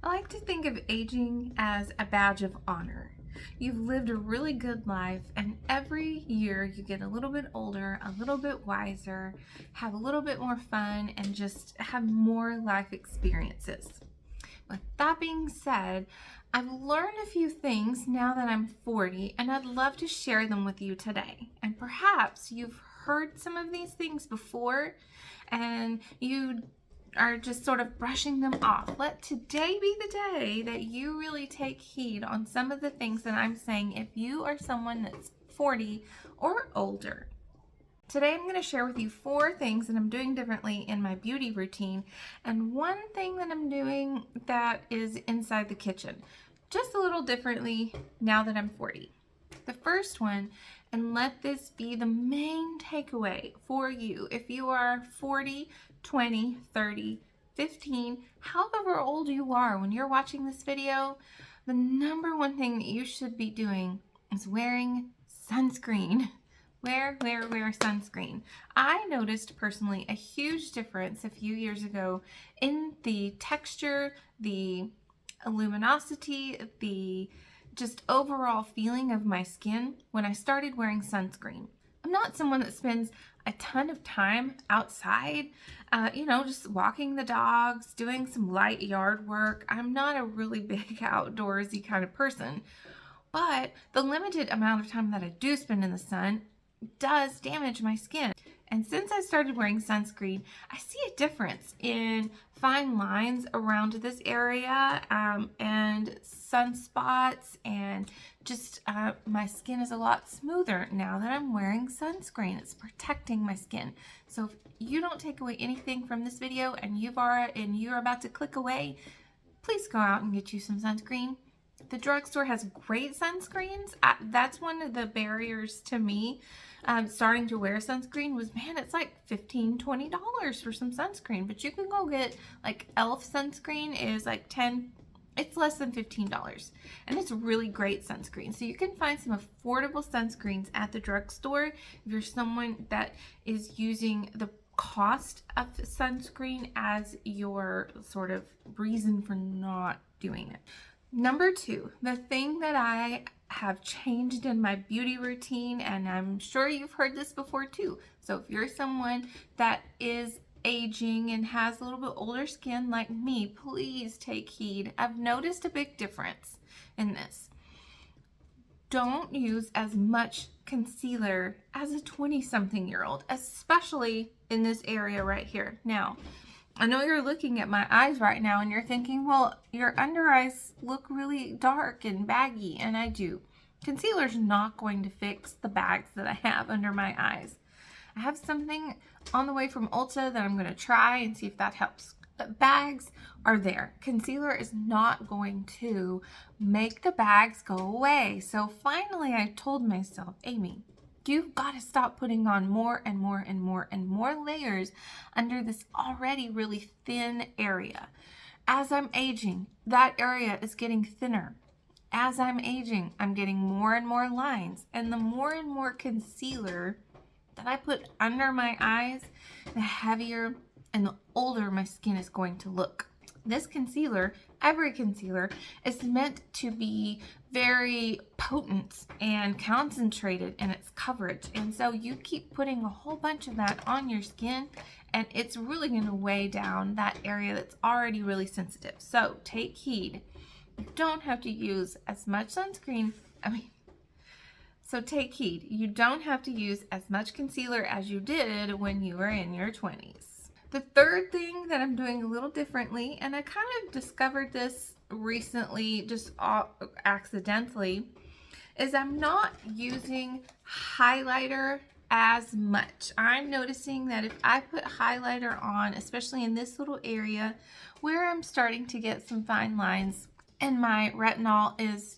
I like to think of aging as a badge of honor. You've lived a really good life, and every year you get a little bit older, a little bit wiser, have a little bit more fun, and just have more life experiences. With that being said, I've learned a few things now that I'm 40, and I'd love to share them with you today. And perhaps you've heard some of these things before, and you are just sort of brushing them off. Let today be the day that you really take heed on some of the things that I'm saying if you are someone that's 40 or older. Today I'm going to share with you 4 things that I'm doing differently in my beauty routine and one thing that I'm doing that is inside the kitchen, just a little differently now that I'm 40. The first one, and let this be the main takeaway for you if you are 40, 20, 30, 15, however old you are when you're watching this video, the number one thing that you should be doing is wearing sunscreen. Wear sunscreen. I noticed personally a huge difference a few years ago in the texture, the luminosity, the just overall feeling of my skin when I started wearing sunscreen. I'm not someone that spends a ton of time outside, just walking the dogs, doing some light yard work. I'm not a really big outdoorsy kind of person, but the limited amount of time that I do spend in the sun does damage my skin. And since I started wearing sunscreen, I see a difference in fine lines around this area and sunspots, and just my skin is a lot smoother now that I'm wearing sunscreen. It's protecting my skin. So if you don't take away anything from this video and you're about to click away, please go out and get you some sunscreen. The drugstore has great sunscreens. That's one of the barriers to me starting to wear sunscreen was, man, it's like $15, $20 for some sunscreen. But you can go get, like, e.l.f. sunscreen is like it's less than $15. And it's really great sunscreen. So you can find some affordable sunscreens at the drugstore if you're someone that is using the cost of sunscreen as your sort of reason for not doing it. Number 2, the thing that I have changed in my beauty routine, and I'm sure you've heard this before too. So if you're someone that is aging and has a little bit older skin like me, please take heed. I've noticed a big difference in this. Don't use as much concealer as a 20-something-year-old, especially in this area right here. Now, I know you're looking at my eyes right now and you're thinking, well, your under eyes look really dark and baggy, and I do. Concealer's not going to fix the bags that I have under my eyes. I have something on the way from Ulta that I'm going to try and see if that helps. But bags are there. Concealer is not going to make the bags go away. So finally I told myself, Amy, you've got to stop putting on more and more and more and more layers under this already really thin area. As I'm aging, that area is getting thinner. As I'm aging, I'm getting more and more lines. And the more and more concealer that I put under my eyes, the heavier and the older my skin is going to look. This concealer, every concealer, is meant to be very potent and concentrated in its coverage. And so you keep putting a whole bunch of that on your skin, and it's really going to weigh down that area that's already really sensitive. So take heed. You don't have to use as much sunscreen. So take heed. You don't have to use as much concealer as you did when you were in your 20s. The third thing that I'm doing a little differently, and I kind of discovered this recently just accidentally, is I'm not using highlighter as much. I'm noticing that if I put highlighter on, especially in this little area where I'm starting to get some fine lines, and my retinol is,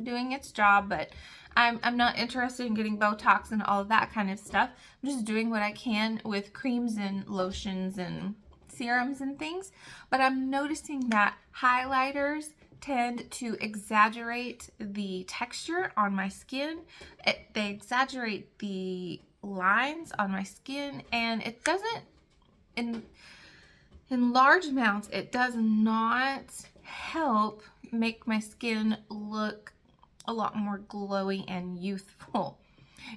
doing its job, but I'm not interested in getting Botox and all of that kind of stuff. I'm just doing what I can with creams and lotions and serums and things. But I'm noticing that highlighters tend to exaggerate the texture on my skin. They exaggerate the lines on my skin, and it doesn't, in large amounts, it does not make my skin look a lot more glowy and youthful.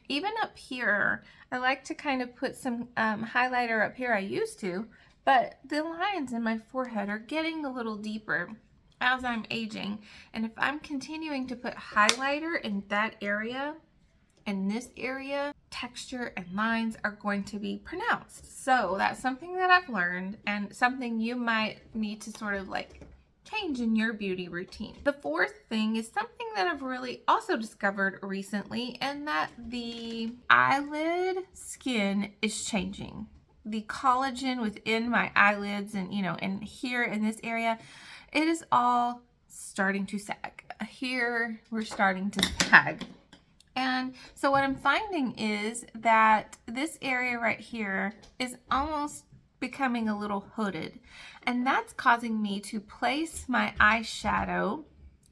Even up here, I like to kind of put some highlighter up here. I used to, but the lines in my forehead are getting a little deeper as I'm aging. And if I'm continuing to put highlighter in that area, in this area, texture and lines are going to be pronounced. So that's something that I've learned and something you might need to sort of like change in your beauty routine. The fourth thing is something that I've really also discovered recently, and that the eyelid skin is changing. The collagen within my eyelids and, you know, and here in this area, it is all starting to sag. Here, we're starting to sag. And so what I'm finding is that this area right here is almost becoming a little hooded, and that's causing me to place my eyeshadow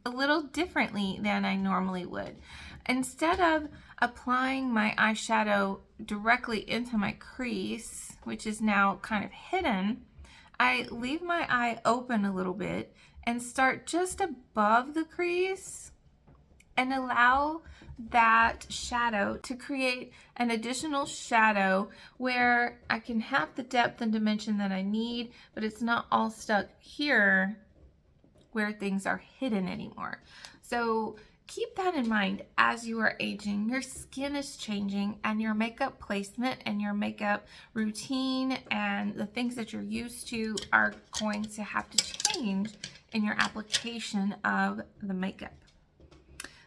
a little differently than I normally would. Instead of applying my eyeshadow directly into my crease, which is now kind of hidden, I leave my eye open a little bit and start just above the crease and allow that shadow to create an additional shadow where I can have the depth and dimension that I need, but it's not all stuck here where things are hidden anymore. So keep that in mind as you are aging. Your skin is changing, and your makeup placement and your makeup routine and the things that you're used to are going to have to change in your application of the makeup.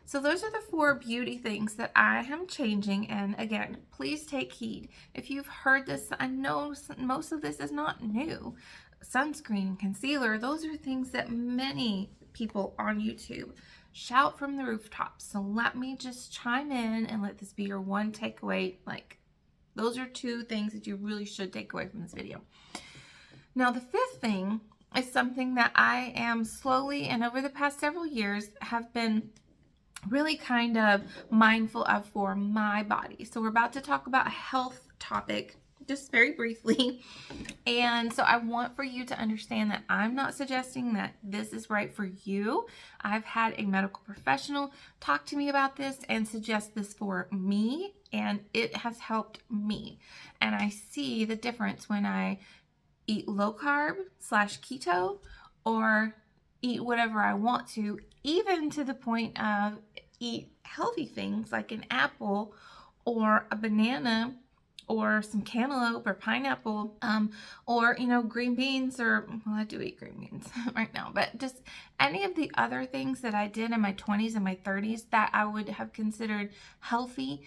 So those are the 4 beauty things that I am changing. And again, please take heed. If you've heard this, I know most of this is not new. Sunscreen and concealer, those are things that many people on YouTube shout from the rooftops. So let me just chime in and let this be your one takeaway. Like, those are 2 things that you really should take away from this video. Now, the 5th thing is something that I am slowly and over the past several years have been really kind of mindful of for my body. So we're about to talk about a health topic just very briefly. And so I want for you to understand that I'm not suggesting that this is right for you. I've had a medical professional talk to me about this and suggest this for me, and it has helped me. And I see the difference when I eat low carb / keto, or eat whatever I want to, even to the point of eat healthy things like an apple or a banana or some cantaloupe or pineapple, or, you know, green beans, or, well, I do eat green beans right now, but just any of the other things that I did in my 20s and my 30s that I would have considered healthy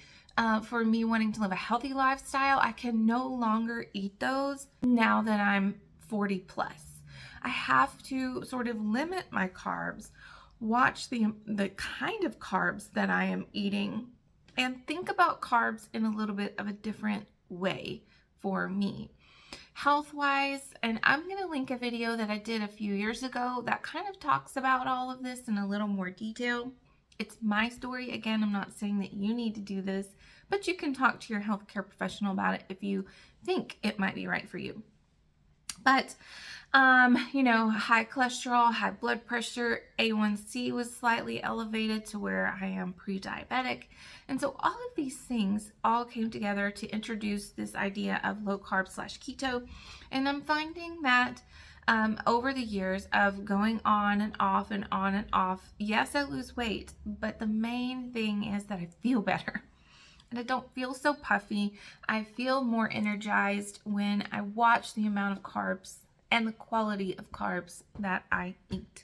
for me wanting to live a healthy lifestyle, I can no longer eat those now that I'm 40 plus. I have to sort of limit my carbs, watch the kind of carbs that I am eating, and think about carbs in a little bit of a different way for me. Health-wise, and I'm going to link a video that I did a few years ago that kind of talks about all of this in a little more detail. It's my story. Again, I'm not saying that you need to do this, but you can talk to your healthcare professional about it if you think it might be right for you. But, you know, high cholesterol, high blood pressure, A1C was slightly elevated to where I am pre-diabetic. And so all of these things all came together to introduce this idea of low carb / keto. And I'm finding that over the years of going on and off and on and off, yes, I lose weight, but the main thing is that I feel better. And I don't feel so puffy. I feel more energized when I watch the amount of carbs and the quality of carbs that I eat.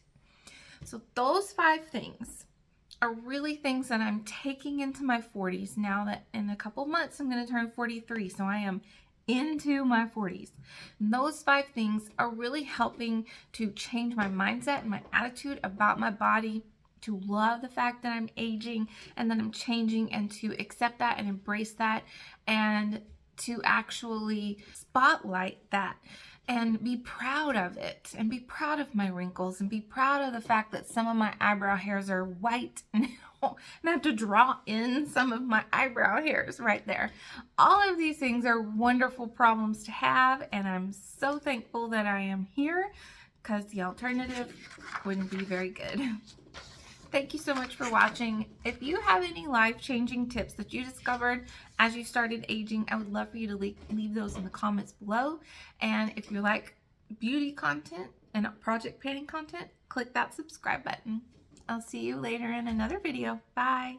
So those 5 things are really things that I'm taking into my 40s now that in a couple months I'm going to turn 43. So I am into my 40s. And those 5 things are really helping to change my mindset and my attitude about my body, to love the fact that I'm aging and that I'm changing, and to accept that and embrace that, and to actually spotlight that and be proud of it, and be proud of my wrinkles, and be proud of the fact that some of my eyebrow hairs are white now, and I have to draw in some of my eyebrow hairs right there. All of these things are wonderful problems to have, and I'm so thankful that I am here because the alternative wouldn't be very good. Thank you so much for watching. If you have any life-changing tips that you discovered as you started aging, I would love for you to leave those in the comments below. And if you like beauty content and project painting content, click that subscribe button. I'll see you later in another video. Bye.